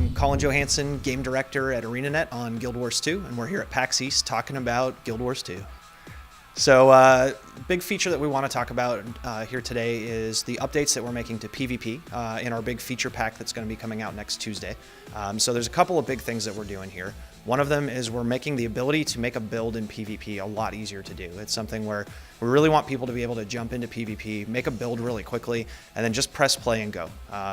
I'm Colin Johanson, game director at ArenaNet on Guild Wars 2, and we're here at PAX East talking about Guild Wars 2. So, big feature that we want to talk about here today is the updates that we're making to PvP in our big feature pack that's going to be coming out next Tuesday. So there's a couple of big things that we're doing here. One of them is we're making the ability to make a build in PvP a lot easier to do. It's something where we really want people to be able to jump into PvP, make a build really quickly, and then just press play and go.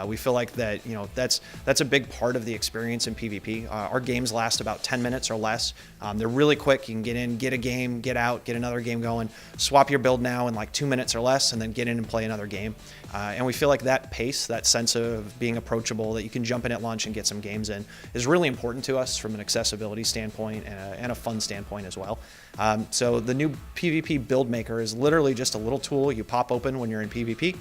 We feel like that, that's a big part of the experience in PvP. Our games last about 10 minutes or less. They're really quick. You can get in, get a game, get out, get another game going, swap your build now in like 2 minutes or less, and then get in and play another game. And we feel like that pace, that sense of being approachable, that you can jump in at launch and get some games in, is really important to us from an accessibility standpoint and a fun standpoint as well. So the new PvP build maker is literally just a little tool you pop open when you're in PvP.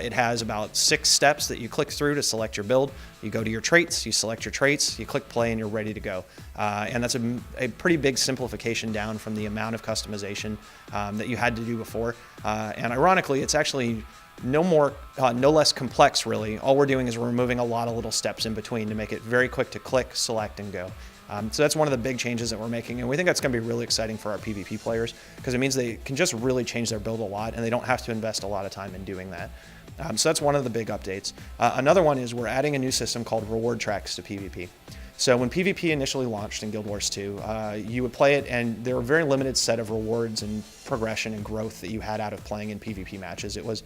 It has about 6 steps that you click through to select your build. You go to your traits, you select your traits, you click play, and you're ready to go. And that's a pretty big simplification down from the amount of customization that you had to do before. And ironically, it's actually no less complex, really. All we're doing is we're removing a lot of little steps in between to make it very quick to click, select, and go. So that's one of the big changes that we're making, and we think that's going to be really exciting for our PvP players because it means they can just really change their build a lot, and they don't have to invest a lot of time in doing that. So that's one of the big updates. Another one is we're adding a new system called reward tracks to PvP. So when PvP initially launched in Guild Wars 2, you would play it, and there were a very limited set of rewards and progression and growth that you had out of playing in PvP matches. It was,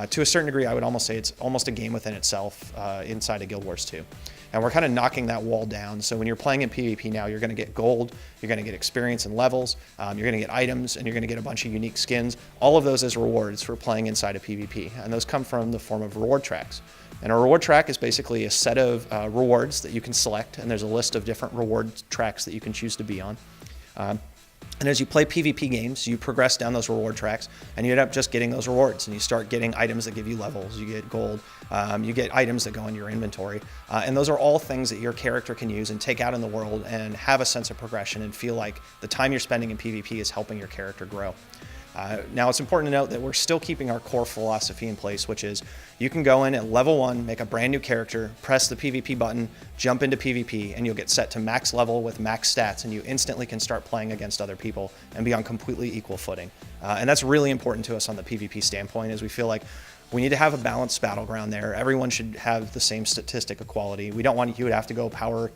to a certain degree, I would almost say it's almost a game within itself inside of Guild Wars 2. And we're kind of knocking that wall down. So when you're playing in PvP now, you're going to get gold, you're going to get experience and levels, you're going to get items, and you're going to get a bunch of unique skins. All of those as rewards for playing inside of PvP. And those come from the form of reward tracks. And a reward track is basically a set of rewards that you can select, and there's a list of different reward tracks that you can choose to be on. And as you play PvP games, you progress down those reward tracks, and you end up just getting those rewards, and you start getting items that give you levels, you get gold, you get items that go in your inventory, and those are all things that your character can use and take out in the world and have a sense of progression and feel like the time you're spending in PvP is helping your character grow. Now, it's important to note that we're still keeping our core philosophy in place, which is you can go in at level 1, make a brand new character, press the PvP button, jump into PvP, and you'll get set to max level with max stats, and you instantly can start playing against other people and be on completely equal footing. And that's really important to us on the PvP standpoint, as we feel like we need to have a balanced battleground there. Everyone should have the same statistic equality. We don't want you to have to go power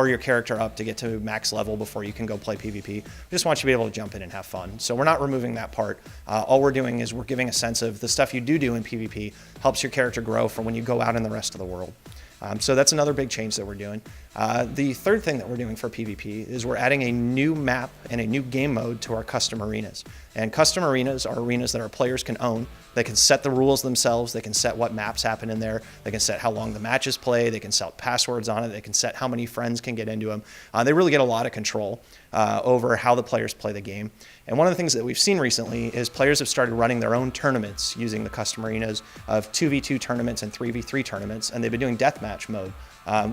your character up to get to max level before you can go play PvP. We just want you to be able to jump in and have fun. So we're not removing that part. All we're doing is we're giving a sense of the stuff you do in PvP helps your character grow for when you go out in the rest of the world. So that's another big change that we're doing. The third thing that we're doing for PvP is we're adding a new map and a new game mode to our custom arenas. And custom arenas are arenas that our players can own. They can set the rules themselves. They can set what maps happen in there. They can set how long the matches play. They can set passwords on it. They can set how many friends can get into them. They really get a lot of control over how the players play the game. And one of the things that we've seen recently is players have started running their own tournaments using the custom arenas of 2v2 tournaments and 3v3 tournaments, and they've been doing deathmatch mode,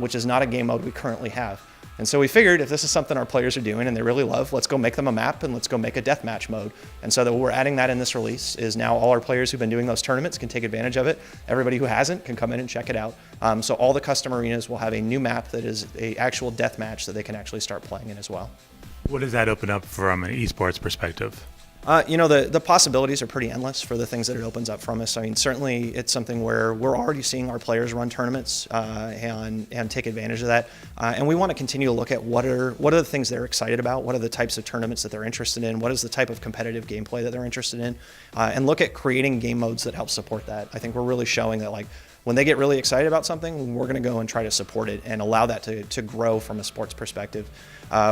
which is not a game mode we currently have. And so we figured if this is something our players are doing and they really love, let's go make them a map and let's go make a deathmatch mode. And so that we're adding that in this release is now all our players who've been doing those tournaments can take advantage of it. Everybody who hasn't can come in and check it out. So all the custom arenas will have a new map that is an actual deathmatch that they can actually start playing in as well. What does that open up from an esports perspective? The possibilities are pretty endless for the things that it opens up from us. I mean, certainly it's something where we're already seeing our players run tournaments and take advantage of that. And we want to continue to look at what are the things they're excited about, what are the types of tournaments that they're interested in, what is the type of competitive gameplay that they're interested in, and look at creating game modes that help support that. I think we're really showing that, like, when they get really excited about something, we're going to go and try to support it and allow that to grow from a sports perspective.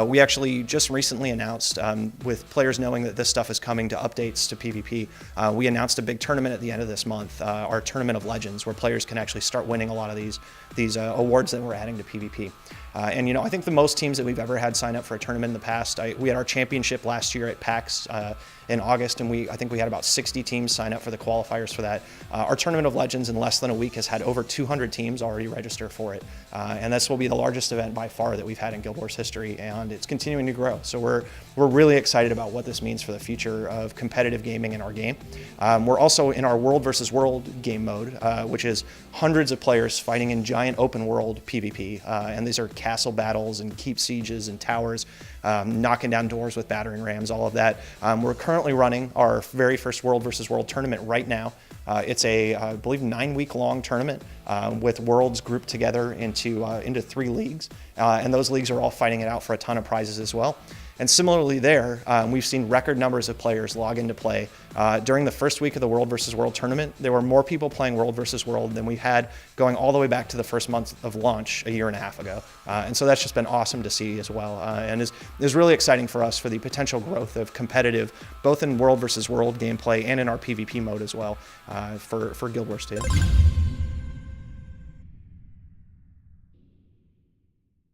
We actually just recently announced, with players knowing that this stuff is coming to updates to PvP, we announced a big tournament at the end of this month, our Tournament of Legends, where players can actually start winning a lot of these awards that we're adding to PvP. And I think the most teams that we've ever had sign up for a tournament in the past, we had our championship last year at PAX in August, and I think we had about 60 teams sign up for the qualifiers for that. Our Tournament of Legends in less than a week has had over 200 teams already register for it, and this will be the largest event by far that we've had in Guild Wars history, and it's continuing to grow. So we're really excited about what this means for the future of competitive gaming in our game. We're also in our World versus World game mode, which is hundreds of players fighting in giant open world PvP, and these are castle battles and keep sieges and towers, knocking down doors with battering rams, all of that. We're currently running our very first World versus World tournament right now. It's a, I believe, 9-week-long tournament with worlds grouped together into 3 leagues, and those leagues are all fighting it out for a ton of prizes as well. And similarly there, we've seen record numbers of players log into play. During the first week of the World versus World tournament, there were more people playing World versus World than we had going all the way back to the first month of launch a year and a half ago. And so that's just been awesome to see as well, and is really exciting for us for the potential growth of competitive, both in World versus World gameplay and in our PvP mode as well, for Guild Wars 2.